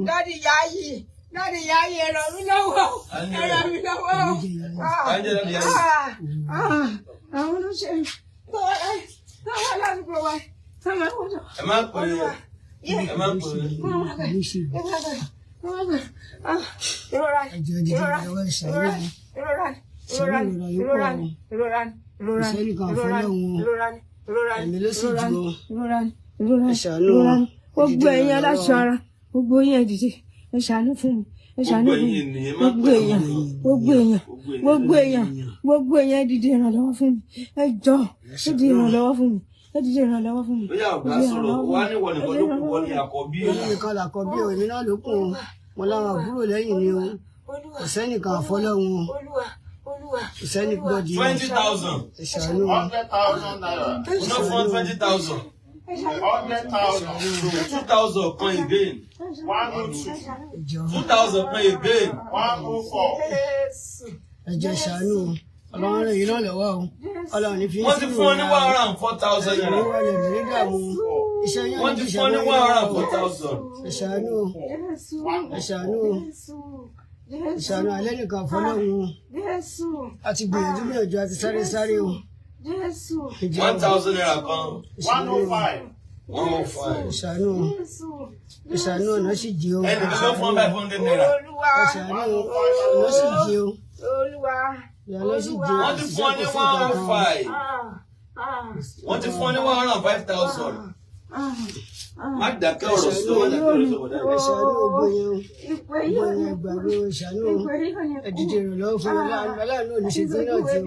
Daddy Yayi. Daddy Yayi, ẹ̀rọ mi lọ́wọ́. Àwọn olóṣè tọ́wọ́ ládùúgbò wa. Ẹ má pè é. Gbogbo ẹ̀yin aláṣọ ara, gbogbo yín dìde, ẹ ṣàánú fún mi, ẹ ṣàánú fún mi, gbogbo èèyàn dìde ìrànlọ́wọ́ fún mi, ẹ jọ̀ọ́ dìde ìrànlọ́wọ́ fún mi, ẹ dìde ìrànlọ́wọ́ fún mi. Bóyá ọ̀gá sọ̀rọ̀ wá níwọ̀n nìkan ló kù wọ́n ní àkọ́bí. Nìkan làkọ́bí ò èmi náà ló kù wọn láwọn àbúrò lẹ́yìn ni o. Kò sẹ́nìkan àfọlọ́hun o. Kò sẹ́nìbọ̀dì. 20,000. Ẹ ṣàánú wọn. 100,000 naira. No fund 20,000. 2,000 kan again. 2,000 kan again. 104. Ẹ jẹ́ ṣàánú o. Ọlọ́run rẹ̀ yìí náà lọ́wọ́ o. Ọlọ́run ní fi ń Wọ́n ti fún ọ ní 104,000 naira. Wọ́n ti fún ọ ní 104,000. Ẹ ṣàánú o. Ẹ ṣàánú o. Ìṣàánú alẹ́ nìkan fọlọ́run o. Àti gbìyànjú àti sáré o. 1,000 naira kan. 105. 105. Ìṣàánú ọ̀nà sì jí o. Ẹnì kan ló fún 500 naira. Ìṣàánú ọ̀nà sì jí o. Ìyàlọ́ sì jí o. Wọ́n ti fún ọ ní 105. Wọ́n ti fún ọ ní 105,000. Má dàkẹ́ ọ̀rọ̀ sí wọn dàkẹ́ ọ̀rọ̀ sọ̀rọ̀ dáadáa. Ẹ ṣàánú ògbó yẹn o. Ògbó yẹn gbàgbé o. Ìṣàánú ẹ dìde ìrànlọ́wọ́ fún mi. Aláàánú oníṣègùn náà ti o.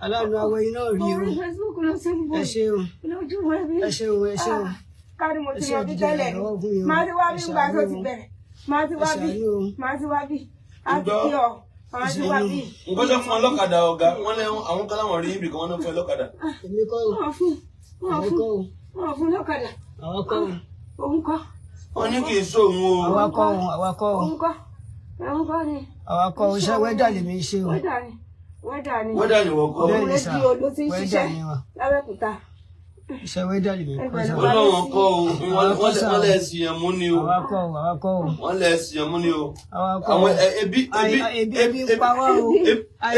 Aláàánú awọ yín náà rí o. Ẹ ṣé o. Ẹ ṣé o. Ẹ ṣé o. Kárí mo ti lọ bí tẹ́lẹ̀ ni. Máa ti wá bí nígbà tó ti bẹ̀rẹ̀. Máa ti wá bí. Á ti kí ọ. Máa ti wá bí. Nǹkan tó fún ọ lọ́kadà ọ̀gá. Wọ́n lé àwọn kan láwọn rí ibì kan wọ́n náà fún ẹ lọ́kadà. Èmi kọ́ o. Wọ́n fún lọ́kadà. Àwa kọ́ o. Òun kọ́. Wọ́n ní kì í sóhun o. Àwa kọ́ o. Òun kọ́. Òun kọ́ ni. Àwa kọ́ o. Iṣẹ́ wẹ́dà lèmi ṣe o. Wẹ́dà ni wọ́n wọ́n kọ́. Bẹ́ẹ̀ ni sà. Rédíò ló ti ń ṣiṣẹ́ lábẹ́kúta. Iṣẹ́ wẹ́dà lèmi kọ́ sà. Wọ́n náà wọ́n kọ́ o. Wọ́n lẹ̀ sí yẹn mú ni o. Àwa kọ́ o. Wọ́n lẹ̀ sí yẹn mú ni o. Àwa kọ́ o. Àwọn ebi pa wá o.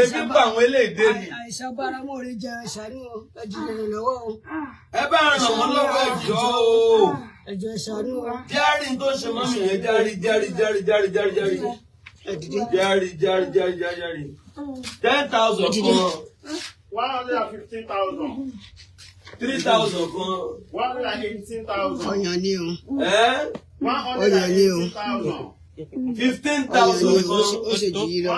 Ebi pa àwọn eléèdè ni. Àìsàn bára mọ́ orí jẹ ṣàánú o. Ẹ jìnnà lọ́wọ́ o. Ẹ bá ràn wọ́n lọ́wọ́ ẹjọ́ o. Ẹ jẹ́ ṣàánú o. Járí tó ṣe mọ́mì yẹn járí. Ẹ dìde. Járí. 10,000 kan. 115,000. 3,000 kan. 118,000. Ọyàn ni o. 118,000. 15,000 Ó kan. ṣe jù yí lọ.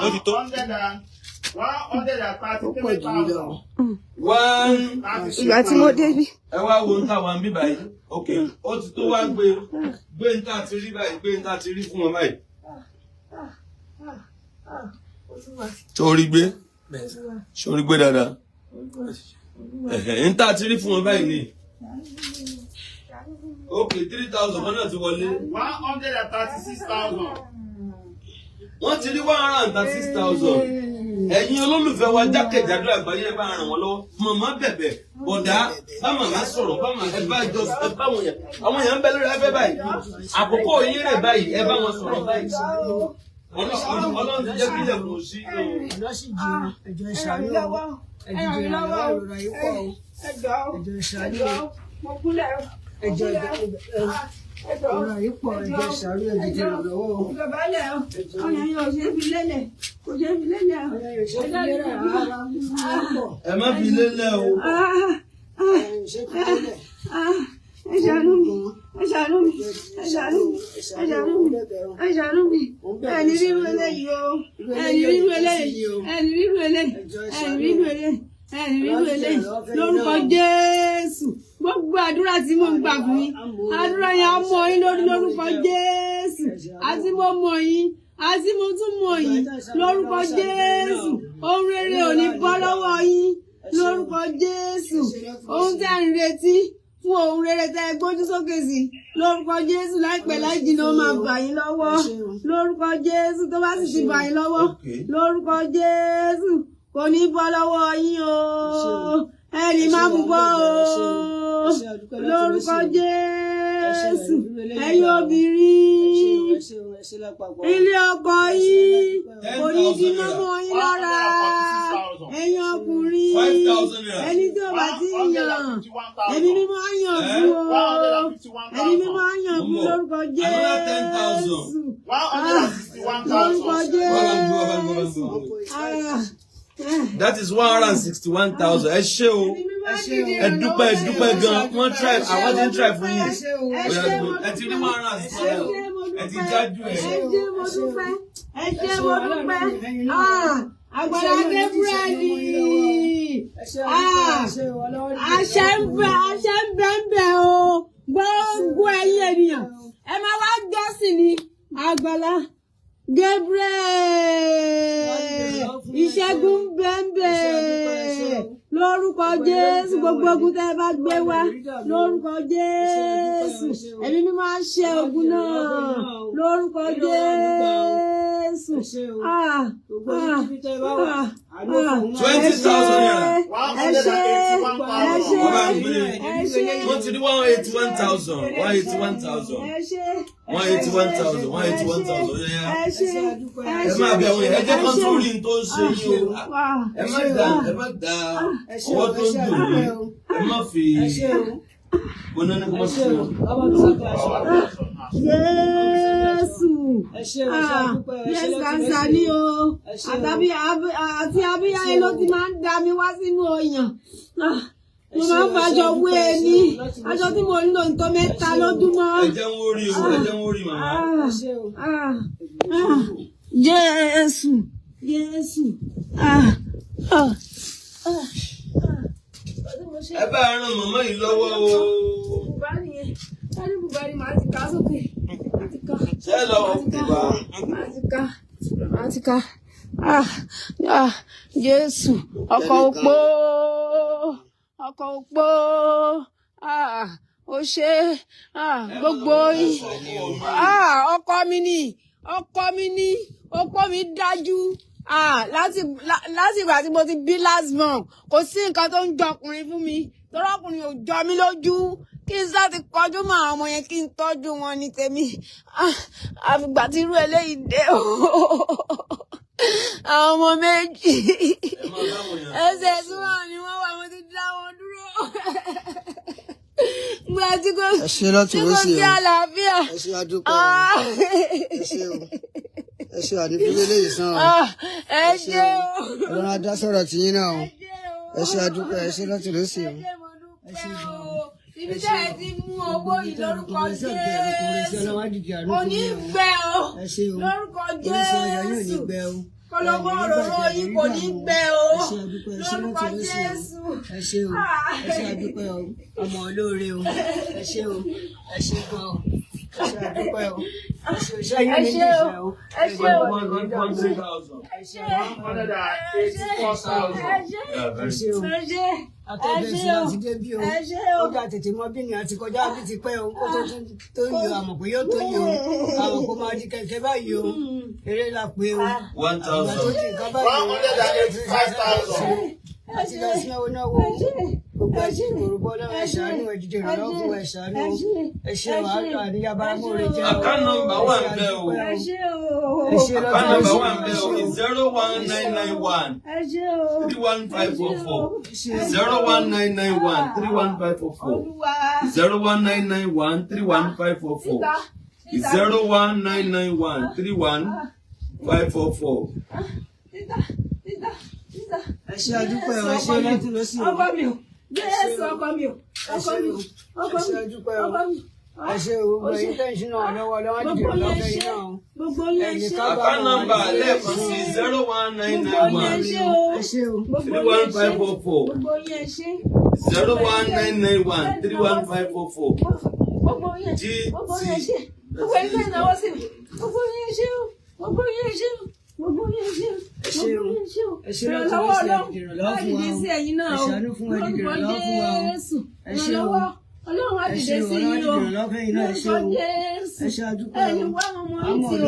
133,000. Ìgbà tí mo débí. Ẹ wá wo nta wa ń bí báyìí. Ok, ó ti tó wá gbé nta ti rí báyìí, gbé nta ti rí fún wọn báyìí. Sórí gbé dáadáa. Nta ti rí fún wọn báyìí ni. Ok, 3,000 kan náà ti wọlé. 136,000. Wọ́n ti rí 136,000. Ẹ̀yin olólùfẹ́ wa jákèjádò àgbáyé bá ràn wọ́n lọ́wọ́. Màmá bẹ̀bẹ̀, bọ̀dá, bá màmá sọ̀rọ̀, bá màmá ẹ bá jọ ẹ bá wọn yẹn. Àwọn èèyàn ń bẹ lórí ẹfẹ́ báyìí. Àkókò yín rẹ̀ báyìí, ẹ bá wọn sọ̀rọ̀ báyìí. Ọlọ́run ti jẹ́ kí ilẹ̀kùn sí. Ọ̀nà sì jì o. Ẹ jẹ́ ṣàánú o. Ẹ dìde ìrànlọ́wọ́ ìrora yìí pọ̀ o. Ẹ jẹ́ ṣàánú o. Ẹ jẹ́ ìrora yìí pọ̀. Ẹ jẹ́ ṣàánú ẹ dìde ìrànlọ́wọ́ o. Ẹ má fi lélẹ̀ o. Ẹ ṣàánú mi. Ẹni rírú eléyìí o. Lórúkọ Jésù. Gbogbo àdúrà tí mo ń gbà fún yín. Àdúrà yẹn á mọ yín lórúkọ Jésù. Àti mo mọ̀ yín. Àti mo tún mọ̀ yín. Lórúkọ Jésù. Ohun rere ò ní bọ́ lọ́wọ́ yín. Lórúkọ Jésù. Ohun tẹ́ ń retí fún ohun rere tẹ́ gbójú sókè sí. Lórúkọ Jésù láìpẹ́ láì jìnnà ó máa bà yín lọ́wọ́. Lórúkọ Jésù tó bá sì ti bà yín lọ́wọ́. Lórúkọ Jésù. kò ní bọ́ lọ́wọ́ yín o ẹni má mú bọ́ o lórúkọ Jésù ẹ̀yin obìnrin ilé ọkọ yín kò ní di mọ́mọ́ yín lára ẹ̀yin ọkùnrin ẹni tí ó bá ti yàn ẹni mímọ́ yàn fún o ẹni mímọ́ yàn fún lórúkọ Jésù lórúkọ Jésù. That is 161,000. Ẹ ṣé o. Ẹ dúpẹ́ gan. Wọ́n try, àwọn tí ń try fún yín. Ẹ ti rí 161,000. Ẹ ti jájú ẹ̀. Ẹ ṣé mo dúpẹ́. Àgbàlá dé búrẹ́dì. Àṣẹ ń bẹ o. Gbogbo ẹ̀yin ènìyàn. Ẹ máa wá gbọ́sìn ni. Àgbàlá Gabriel ìṣẹ́gun bẹ́ẹ̀bẹ́ lórúkọ Jésù gbogbo ogun tẹ́ ẹ bá gbé wá lórúkọ Jésù ẹ̀mí mi máa ṣe ogun náà lórúkọ Jésù. 20,000. Wọ́n ti ní 181,000. 181,000. 181,000. Ẹ máa bẹ̀ wọ́n yẹn. Ẹ jẹ́ kán tó rí n tó ń ṣe yín o. Ẹ má da ọwọ́ tó ń dùn yín. Ẹ má fi gbóná ní kó sí o. Jésù Jésù kansa ni o àti abíyá ẹ ló ti máa ń da mi wá sínú ọyàn. Mo máa ń fàjọ wé e ní aṣọ tí mo ń lò nǹkan mẹ́ta lójúmọ́. Ẹ jẹ́ wọ́n rí o, ẹ jẹ́ wọ́n rí màmá. Jésù Jésù. Ẹ bá ràn màmá yìí lọ́wọ́ o. Bùbárí màá ti ká sókè. Ṣé lọ bùbá? Màá ti ká. Jésù ọkọ òpó ó ṣe gbogbo ọkọ mi ni ọkọ mi dájú láti ìgbà tí mo ti bí last month kò sí nǹkan tó ń jọ ọkùnrin fún mi torí ọkùnrin ò jọ mí lójú kí n sá ti kọjú mọ́ àwọn ọmọ yẹn kí n tọ́jú wọn ní tèmi àfìgbà tí irú eléyìí dé o àwọn ọmọ méjì ẹsẹ̀ tí wọ́n ní wọ́n wà wọ́n ti dá wọn dúró gba tí kò sí àlàáfíà. Ẹ ṣé adúpẹ́ ẹ ṣé àdúpẹ́ eléyìí sàn ẹ ṣé o Ọlọ́run adá sọ̀rọ̀ tí yín náà ẹ ṣé adúpẹ́ ẹ ṣé lọ́tún lọ́sì o. Ibi tí ẹ ti mú owó yìí lórúkọ Jésù kò ní gbẹ o lórúkọ Jésù kọlọmọ òróró yìí kò ní gbẹ o lórúkọ Jésù. Ẹ ṣé o ẹ ṣé adúpẹ́ o ọmọ olóore o ẹ ṣé o ẹ ṣé gan o ẹ ṣé adúpẹ́ o ẹ ṣé o ṣe yín ní ìṣẹ́ o ẹ ṣé o ẹ ṣé o akẹ́bẹ̀ sí láti dé bí o ó gbà tètè mọ bí ni àti kọjá bí ti pẹ́ o kó tó yọ àmọ̀ pé yóò tó yọ àmọ̀ kó máa di kẹ̀kẹ́ báyìí o eré la pé o 1,000. àti lọ sí náwó gbogbo ẹ̀sìn ìgbòrúbọ lọ́wọ́ ẹ̀ṣánú ẹ̀dìdì ìrànlọ́wọ́ fún ẹ̀ṣánú ẹ̀ṣẹ̀ wàhálà àríyábá mọ́re jẹ́ o. Account number wà ń bẹ̀ o. Account number wà ń bẹ̀ o. 01991 31544 01991 31544 01991 31544 01991 31544. Ẹ ṣé adúpẹ́ o ẹ ṣé lọ́tún lọ́sì o. Ọkọ mi o Jésù ọkọ mi o ọkọ mi o ẹ ṣé adúpẹ́ o ẹ ṣé o gbogbo ẹ̀yin tẹ́ǹsì náà lọ́wọ́ lọ́wọ́ dìde lọ́fẹ́ yìí náà o. Gbogbo yẹn ṣe Account number lẹ́ẹ̀kan sí 01991 ẹ ṣé o 31544 gbogbo yẹn ṣe 01991 31544. gbogbo yẹn ṣe gbogbo yẹn ṣe gbogbo yẹn ṣe ìnáwó sí mi gbogbo yẹn ṣe o gbogbo yẹn ṣe o gbogbo yẹn ṣe o gbogbo yẹn ṣe o ìrànlọ́wọ́ Ọlọ́run láti dé sí ẹ̀yin náà o lórúkọ Jésù ìrànlọ́wọ́ Ọlọ́run á dìde sí yín o lórúkọ Jésù ẹ̀yin wá ọmọ yín tí o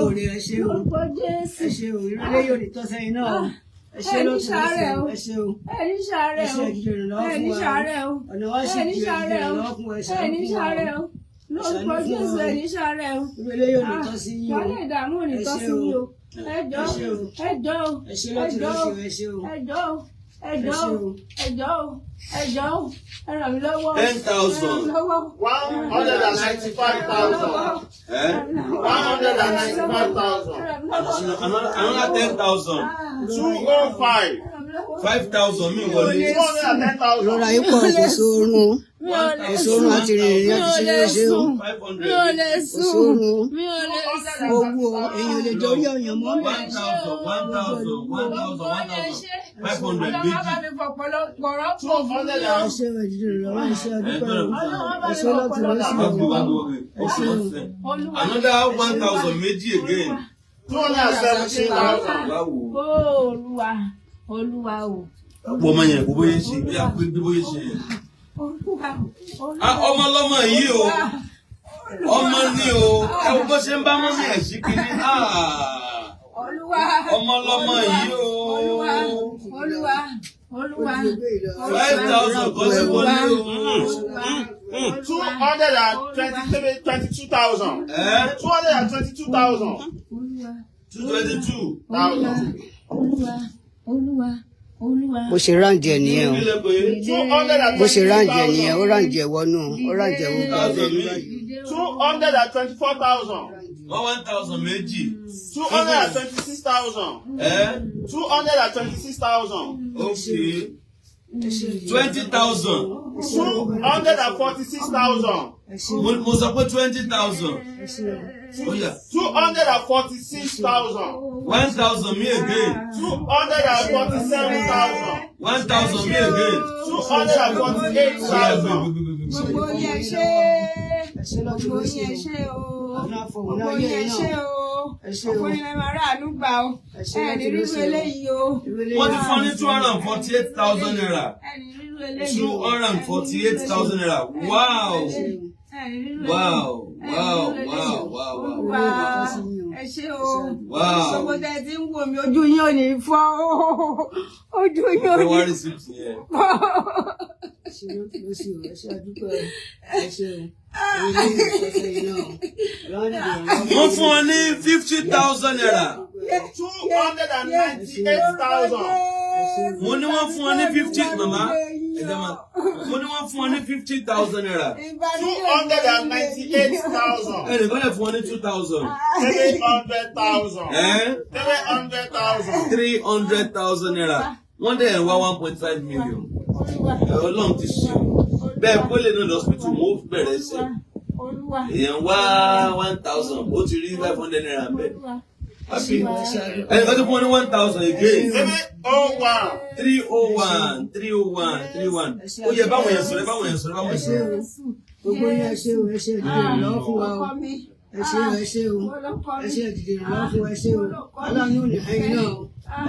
lórúkọ Jésù ẹ ṣé o ìrọ̀lẹ́ yóò ní tọ́sẹ̀ yín náà o ẹ ṣe ló tún ẹ ṣe o ẹni ṣàárẹ̀ ẹ ṣe ìdíje ìrànlọ́wọ́ ẹni fún wa ṣàárẹ̀ ọ̀nà wa sì di ìrànlọ́wọ́ fún wa ẹ ṣàánú ẹni fún wa ṣàárẹ̀ lórúkọ Jésù ẹni ṣàárẹ̀ ìrẹ̀lẹ̀ yóò ní tọ́ sí yín o wálé ìdààmú ò ní tọ́ sí yín o ẹjọ́ ẹ ṣe ló tún ẹ ṣe o ẹjọ́ ẹ ràn mí lọ́wọ́ 10,000. 195,000. 195,000. Another 10,000. 205. 5,000 mi wọlé. 210,000. ìrora yìí pọ̀ kò sóorun èso oorun àti rìnrìn àti ṣe léṣe o 500. mi ò lè kò sóorun mi ò lè owó èèyàn lè dorí ọ̀yàn mọ́ bẹ́ẹ̀. 1,000. 500 méjì. ẹ ṣe ìdíje ìrànlọ́wọ́ ẹ ṣe àdúgbò ẹ ṣe lọ́tún lọ́sí o. Another 1,000 méjì again. 217,000. Olúwa o. Wọ́n mọ̀ yẹn, bóyá ṣe bí a pé bí bóyá ṣe yẹn. Ọmọ lọ́mọ yìí o. Ọmọ ni o. Ẹ wo bó ṣe ń bá mọ́mí ẹ̀ sí kiri. Ọmọ lọ́mọ yìí o. Olúwa. 5,000 kọ́ sí wọlé o. 222,000. 222,000. 222. bó ṣe ráǹdì ẹ nìyẹn o bó ṣe ráǹdì ẹ nìyẹn ó ráǹdì ẹ wọnú ó ráǹdì ẹ wọ gbàgbé. 224,000. 1,000 méjì. 226,000. 226,000. Okay. 20,000. 246,000. Mo sọ pé 20,000. Oh yeah. 246,000. 1,000 me again. 247,000. 1,000 me again. 248,000. Gbogbo yẹn ṣe gbogbo yẹn ṣe o gbogbo yẹn ṣe o gbogbo yẹn máa rà àánú gbà o ẹni rírú eléyìí o. Wọ́n ti fún ní 248,000 naira. 248,000 naira. Wow. Wow. Ẹ ṣé o. Wow. Gbogbo tẹ ti ń wò mí ojú yín ò ní fọ́ ojú yín ò ní fọ́. Wọ́n fún ọ ní 50,000 naira. 298,000. Mo ní wọ́n fún ọ ní 50 mama. Mo ní wọ́n fún ọ ní 50,000 naira. 298,000. Ẹnì kan lè fún ọ ní 2,000. 300,000. 300,000. 300,000 naira. Wọ́n dẹ̀ ń wá 1.5 million. Ọlọ́run ti ṣe. Bẹ́ẹ̀ kó lè ní hospital mo bẹ̀rẹ̀ ṣe. Èèyàn wá 1,000 ó ti rí 500 naira bẹ́ẹ̀. Happy. Ẹnì kan tó fún ọ ní 1,000 again. 301. Ó yẹ báwọn yẹn sọ̀rọ̀. Gbogbo yẹn ẹ ṣé o ẹ ṣe ìdíje ìrànlọ́wọ́ fún wa o ẹ ṣé o ẹ ṣé ìdíje ìrànlọ́wọ́ fún wa ẹ ṣé o aláàánú ò ní ẹ̀yin náà o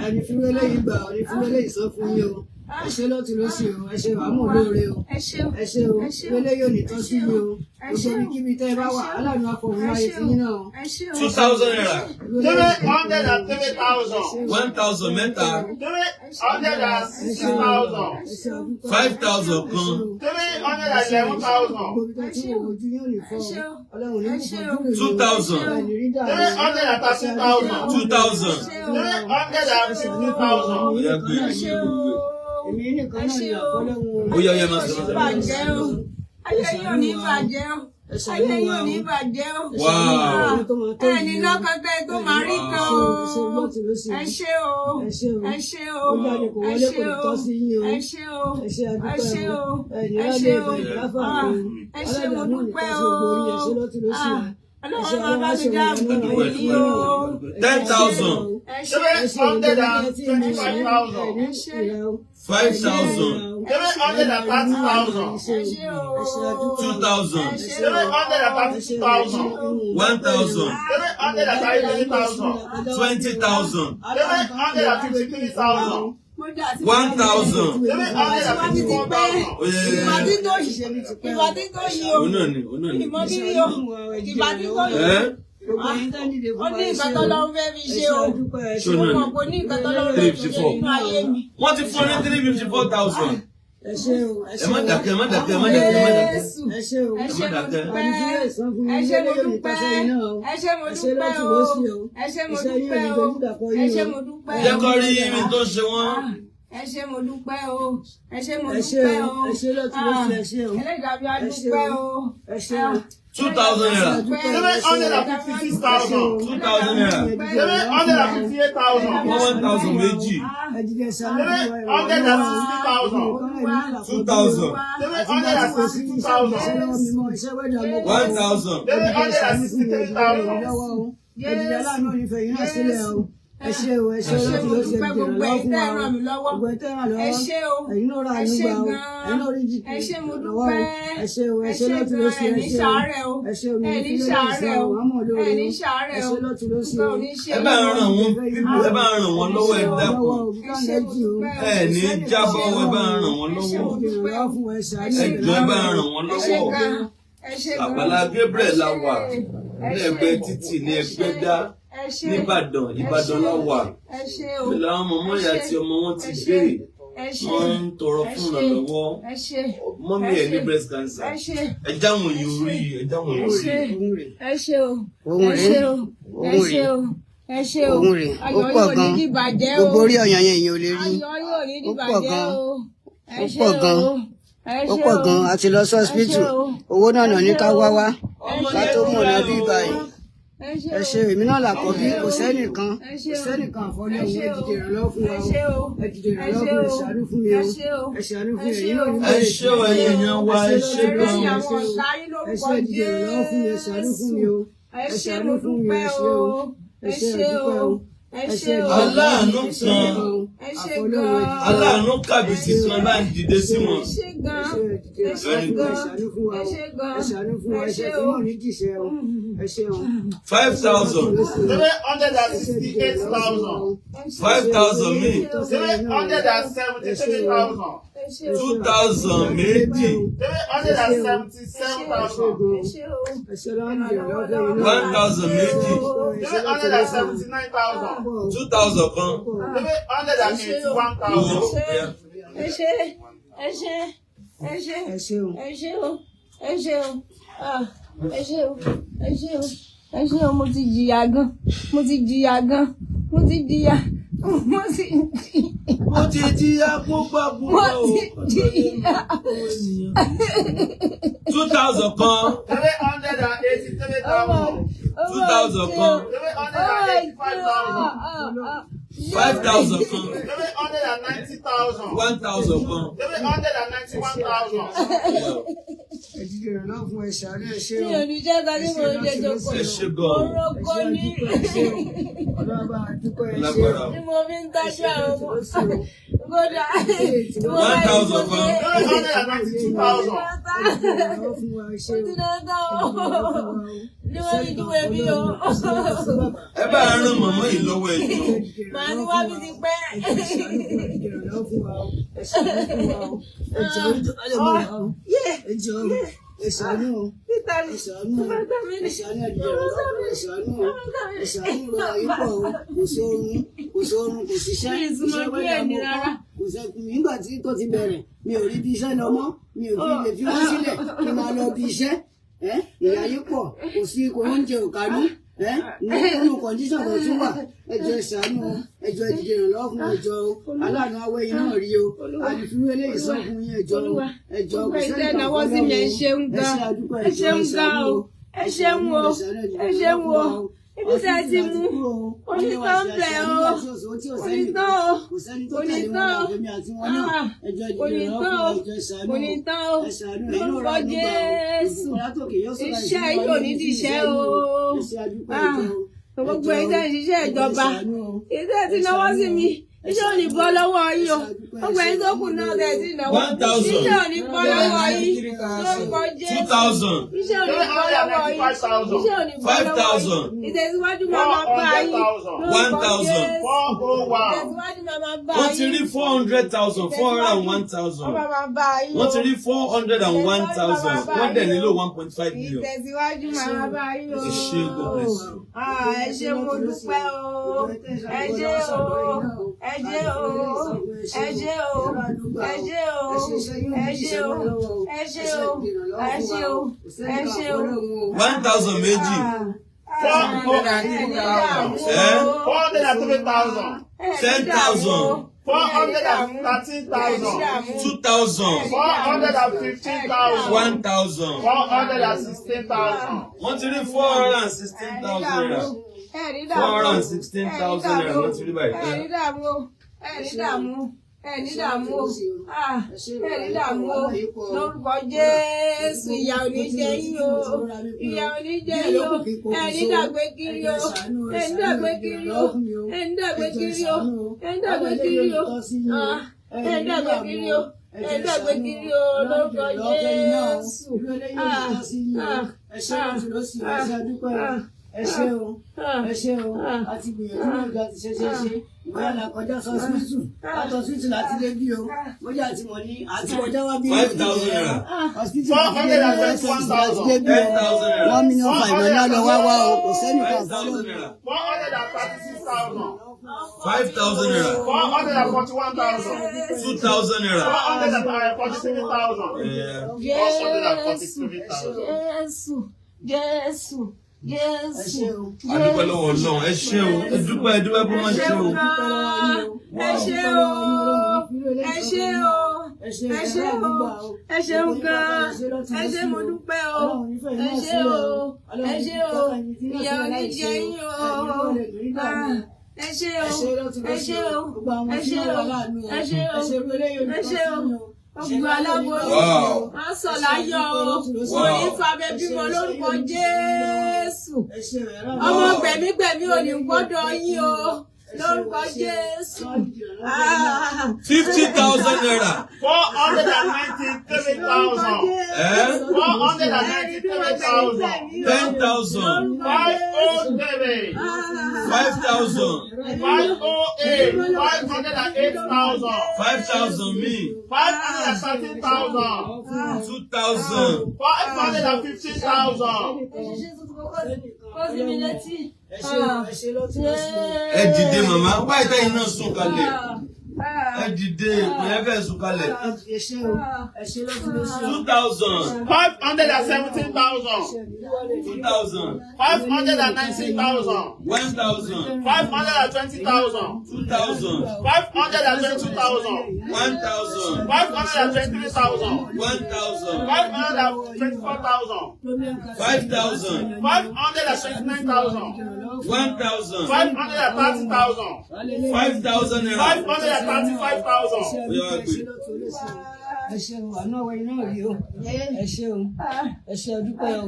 ẹni fúnwé lẹ́yìn gbà ọ ní fúnwé lẹ́yìn sọ fún yín o ẹ ṣé lọ́tún lọ́sì o ẹ ṣé àmọ́ olóore o ẹ ṣé o fúnwé yóò ní tọ́ sí yín o gbogbo ibikíbi tẹ́ ẹ bá wà aláàánú afọ̀hún láyé fún yín náà o. 2,000 naira. 303,000. 1,000 mẹ́ta. 360,000. 5,000 kan. 311,000. 2,000. 330,000. 2,000. 350,000. Oya gbé. Oya máa sọ̀rọ̀. Ayé yóò ní bàjẹ́ o. Ayé yóò ní bàjẹ́ o. Wow. Ẹni lọ́kàn tẹ́ tó máa rí kan o. Ẹ ṣé o. Ẹ ṣé o. Ẹ ṣé o. Ẹ ṣé o. Ẹ ṣé o. Ẹ ṣé o. Ẹ ṣé mo dúpẹ́ o. Ọlọ́run bàbá mi dáàbò bò yín o. 10,000. 325,000. 5,000. 330,000. 2,000. 332,000. 1,000. 333,000. 20,000. 353,000. 1,000. 354,000. Ìgbà tí tó yìí o. Òun náà ni. Ìmọ̀ bí rí o. Ìgbà tí tó yìí o. gbogbo ẹ̀yin tẹ́ nílé fún ó ní nǹkan tó lọ́wọ́ fẹ́ fi ṣe o mo mọ̀ pé ní nǹkan tó lọ́wọ́ fẹ́ fi ṣe nínú ayé mi. wọ́n ti fún ní 354,000. ẹ ṣé o ẹ má dákẹ́ ẹ má dákẹ́ ẹ má dákẹ́ ẹ má dákẹ́. ẹ ṣé o ẹ ṣé mo dúpẹ́ ẹ ẹ ṣé mo dúpẹ́ ẹ ṣé mo dúpẹ́ o ẹ ṣé mo dúpẹ́ o ẹ ṣé mo dúpẹ́ o. jẹ́ kó rí ibi tó ṣe wọ́n. ẹ ṣé mo dúpẹ́ o ẹ ṣé mo dúpẹ́ o ẹ ṣé lọ́tún lọ́sí ẹ ṣé o ẹlẹ́dàá bí a dúpẹ́ o. ẹ ṣé o. 2,000 naira. 756,000. 2,000 naira. 758,000. 1,000 méjì. 760,000. 2,000. 762,000. 1,000. 763,000. ẹ ṣé o ẹ ṣé lọ́tún lọ́sí ẹ gbogbo ẹ̀ tẹ́ ràn mí lọ́wọ́ ẹ ṣé o ẹ̀yin náà rà ẹ ṣé nígbà o gan-an ẹ̀yin náà rí jìkì ẹ ṣé mo dúpẹ́ ẹ ṣé o ẹ ṣé lọ́tún lọ́sí ẹ ní ṣàárẹ̀ o ẹ ṣé o ẹ ní ṣàárẹ̀ o ẹ ní ṣàárẹ̀ o nǹkan ò ní ṣe ẹ bá ń ràn wọ́n ẹ bá ń ràn wọ́n lọ́wọ́ ẹ dákun. ẹ ní jábọ́ ẹ bá ń ràn wọ́n lọ́wọ́. ẹ jọ̀ọ́ ẹ bá ń ràn wọ́n lọ́wọ́. Àgbàlá Gabriel la wà ní ẹgbẹ́ títì ní Ẹgbẹ́dá nìbàdàn Ìbàdàn la wà. pẹ̀lú àwọn ọmọ ìyá tí ọmọ wọn ti béèrè wọ́n ń tọrọ fún ìrànlọ́wọ́ mọ́mí ẹ̀ ní breast cancer. ẹ jáwọn èèyàn orí ẹ jáwọn èèyàn orí. ẹ ṣé o ẹ ṣé o ẹ ṣé o ẹ ṣé o ayọ̀ yóò ní dìbàjẹ́ o gbogbo orí ọyàn yẹn èèyàn ò lè rí ayọ̀ yóò ní dìbàjẹ́ o ẹ ṣé ó pọ̀ gan ó pọ̀ gan a ti lọ sí hospital owó náà nà ní ká wá ká tó mọ̀ náà bí báyìí. ẹ ṣé èmi náà làkọ́ bí kò sẹ́nìkan àfọ́lé òun ẹ dìde ìrànlọ́wọ́ fún wa ẹ dìde ìrànlọ́wọ́ fún mi ṣàánú fún mi o ẹ ṣàánú fún mi èyí náà ní ẹ ṣé o ẹ̀yin èèyàn wa ẹ ṣé gan. ẹ ṣé dìde ìrànlọ́wọ́ fún mi ẹ ṣàánú fún mi o ẹ ṣàánú fún mi ẹ ṣé o ẹ ṣé dúpẹ́ o. Aláàánú kan aláàánú kàbìsì kan bá ń dìde sí wọn. $5,000. 768,000. 5,000 mi. 773,000. 2,000 méjì. 777,000. 1,000 méjì. 779,000. 2,000 kan. 781,000. ẹ ṣé ẹ ṣé ẹ ṣé ẹ ṣé o ẹ ṣé o ẹ ṣé o ẹ ṣé o ẹ ṣé o ẹ ṣé o mo ti jìyà gan mo ti jìyà gan mo ti jìyà púpọ̀ mo ti jìyà 2,000 kan. 783,000. 2,000 kan. 785,000. 5,000 kan. 790,000. 1,000 kan. 791,000. ẹ dìde ìrànlọ́wọ́ fún ẹ ṣàánú ẹ ṣé o. mi ò ní jẹ́ ká ní mo ń jẹ jókòó ẹ ṣé gan. orúkọ ní ọlọ́ba àdúgbò ẹ ṣé o. Lágbára. ni mo fi ń tọ́jú àwọn ọmọ kódà 1,000 kan. 792,000. ìrànlọ́wọ́ fún wa ẹ ṣé o. ti náà tán o ni wọ́n ti dúró ẹbí o ẹ bá ràn mọ̀mọ́ yìí lọ́wọ́ ẹ jọ. màá ní wá bí ti pẹ́. ìrànlọ́wọ́ fún wa o. ẹ ṣàánú fún wa o. ẹ jọ̀ọ́ ẹ jọ̀ọ́ ẹ ṣàánú o. ẹ ṣàánú o. ẹ ṣàánú ẹ ṣàánú o. ẹ ṣàánú o. ayípọ̀ o. kò sóorun kò síṣẹ́. ìsúnmọ́ bí ẹni rárá. kò sẹ́kùn nígbà tí tó ti bẹ̀rẹ̀ mi ò rí bí iṣẹ́ lọ mọ́ mi ò fi lè fi wọ́n sílẹ̀ kí n máa lọ bí iṣẹ́ ìyá yìí pọ̀ kò sí kò oúnjẹ ò kánú nínú kọ̀ǹdíṣàn kan tún wà ẹjọ́ ìṣàánú ẹjọ́ ìdíje ìrànlọ́wọ́ fún ẹjọ́ aláàánú awẹ́ yìí náà rí o àdìfúrú eléyìí sọ fún yín ẹjọ́ kò sẹ́ni kan fọ́ lọ́wọ́ ẹ ṣe àdúgbò ẹjọ́ ìṣàánú o ẹ ṣeun o ẹ ṣeun o ibi tí a ti mú onítàn bẹ̀ o onítàn o onítàn o onítàn o lórúkọ Jésù iṣẹ́ yìí ò ní díṣẹ́ o gbogbo ẹgbẹ́ ìṣiṣẹ́ ìjọba ìṣẹ́ ti náwó sí mi iṣẹ́ ò ní bọ́ lọ́wọ́ yín o ọgbà ẹni tó kù náà tẹ̀ sí ìnáwó 1,000. iṣẹ́ ò ní bọ́ lọ́wọ́ yín lórúkọ Jésù 2,000. iṣẹ́ ò ní bọ́ lọ́wọ́ yín iṣẹ́ ò ní bọ́ lọ́wọ́ yín ìtẹ̀síwájú máa máa bá yín lórúkọ Jésù ìtẹ̀síwájú máa máa bá yín. Wọ́n ti rí 400,000, 401,000. Wọ́n ti rí 401,000. Wọ́n dẹ̀ nílò 1.5 million. Ìtẹ̀síwájú máa bá yín o. Ẹ ṣé, God bless you. Ẹ ṣé mo dúpẹ́ o. Ẹ ṣé o. Ẹ ṣé o. Ẹ ṣé o. Ẹ ṣé o. Ẹ ṣé o. Ẹ ṣé o. Ẹ ṣé o. Ẹ ṣé o. 1,000 méjì. 403,000. 10,000. 413,000. 2,000. 415,000. 1,000. 416,000. Wọ́n ti rí 416,000 naira. 416,000 naira wọ́n ti rí báyìí. Ẹ̀rí dààmú o. Ẹ̀rí dààmú o. Ẹ̀rí dààmú o. Ẹ̀rí dààmú o. Lórúkọ Jésù ìyà ò ní jẹ yín o. Ìyà ò ní jẹ yín o. Ẹ̀rí dàgbé kiri o. Ẹ̀rí dàgbé kiri o. Ẹ̀rí dàgbé kiri o. Ẹ̀rí dàgbé kiri o. Ẹ̀rí dàgbé kiri o. Ẹ̀rí dàgbé kiri o. Lórúkọ Jésù. Ẹ ṣé o, ẹ ṣé o, àti gbìyànjú náà ga ti ṣe ìwé àlàkọjá sọ sísù látọ sísù láti dé bí o bóyá àti mọ ní àti kọjá wá bí 5,000 naira. hospital láti dé bí o láti dé bí o 1 million 5 náà lọ wá wá o kò sẹ́ni kan fọlọ́. 436,000. 5,000 naira. 441,000. 2,000 naira. 443,000. Jésù, Jésù, Jésù. A dúpẹ́ lọ́wọ́ Ọlọ́run. Ẹ ṣé o. Ẹ dúpẹ́ bó máa ṣe o. Ẹ ṣé o. Ẹ ṣé o. Ẹ ṣé o. Ẹ ṣeun gan. Ẹ ṣé mo dúpẹ́ o. Ẹ ṣé o. Ẹ ṣé o. Ìyà ò ní jẹ yín o. Ẹ ṣé o. Ẹ ṣé o. Ẹ ṣé o. Ẹ ṣé o. Ẹ ṣé o. Ọgbà aláboyún máa sọ láyọ̀ o, orí fàbẹ bímọ lórúkọ Jésù. Ọmọ gbẹ̀mígbẹ̀mí ò ní gbọ́dọ̀ yín o, lórúkọ Jésù. 50,000 naira. 493,000. 493,000. 10,000. 503. 5,000. 508. 508,000. 5,000 me. 513,000. 2,000. 515,000. Ẹ dìde màmá, báyìí tẹ́yìn náà sùn kalẹ̀. Ẹ dìde, kò yẹ kẹ́ ẹ sùn kalẹ̀. 2,000. 517,000. 2,000. 519,000. 1,000. 520,000. 2,000. 522,000. 1,000. 523,000. 1,000. 524,000. 5,000. 529,000. 1,000. 530,000. 5,000 naira. 535,000. Ẹ ṣé o, àná ọwọ́ iná rí o. Ẹ ṣé o, ẹ ṣé ọdúpẹ́ o.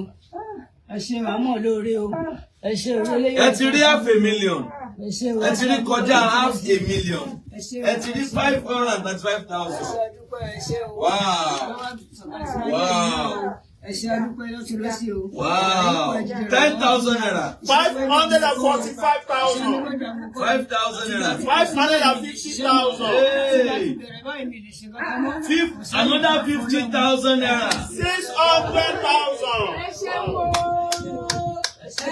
Ẹ ṣé àmọ́ lóore o. Ẹ ṣé orílẹ̀-èdè. Ẹ ti rí half a million. Ẹ ṣé o. Ẹ ti rí kọjá half a million. Ẹ ṣé o. Ẹ ti rí 535,000. Ẹ ṣé o. Wow. Wow. Ẹ ṣé ọdúpẹ́ lọ́tún lọ́sí o. Wow. 10,000 naira. 545,000. 5,000 naira. 550,000. Hey. Another 50,000 naira. 600,000. Ẹ ṣé o. Ẹ ṣé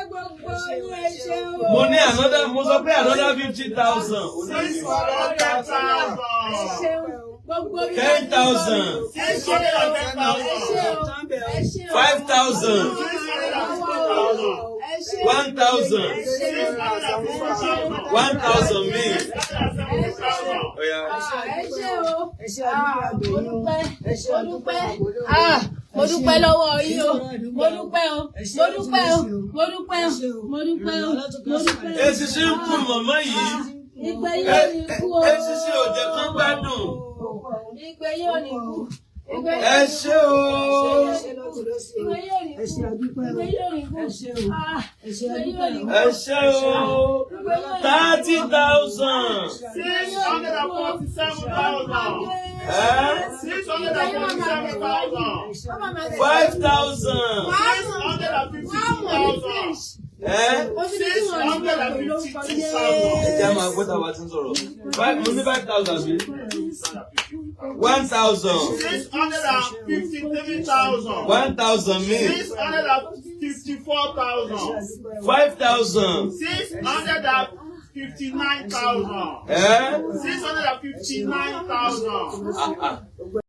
gbogbo yín, ẹ ṣé o. Mo ní another, mo sọ pé another 50,000. 600,000. 10,000. 5,000. 1,000. 1,000 me. Oh yeah. Ẹ ṣé ọdúpẹ́. Ẹ ṣé ọdúpẹ́. Mo dúpẹ́ lọ́wọ́ yín o, mo dúpẹ́ o, mo dúpẹ́ o, mo dúpẹ́ o, mo dúpẹ́ o, mo dúpẹ́ o. Èsì sí ń kú màmá yìí. Ìpè yóò ní kú o. Èsì sí ò jẹ́ kán gbádùn. Ìpè yóò ní kú. ẹ ṣé o. ẹ ṣé àdúpẹ́ o. ẹ ṣé o. ẹ ṣé àdúpẹ́ o. ẹ ṣé o. 30,000. 647,000. 647,000. 5,000. 652,000. 652,000. ẹ jẹ́ máa gbọ́ tàwa tí ń sọ̀rọ̀. Mo ní 5,000 bí. 1,000. 653,000. 1,000 mi. 654,000. 5,000. 659,000. 659,000. 659,000.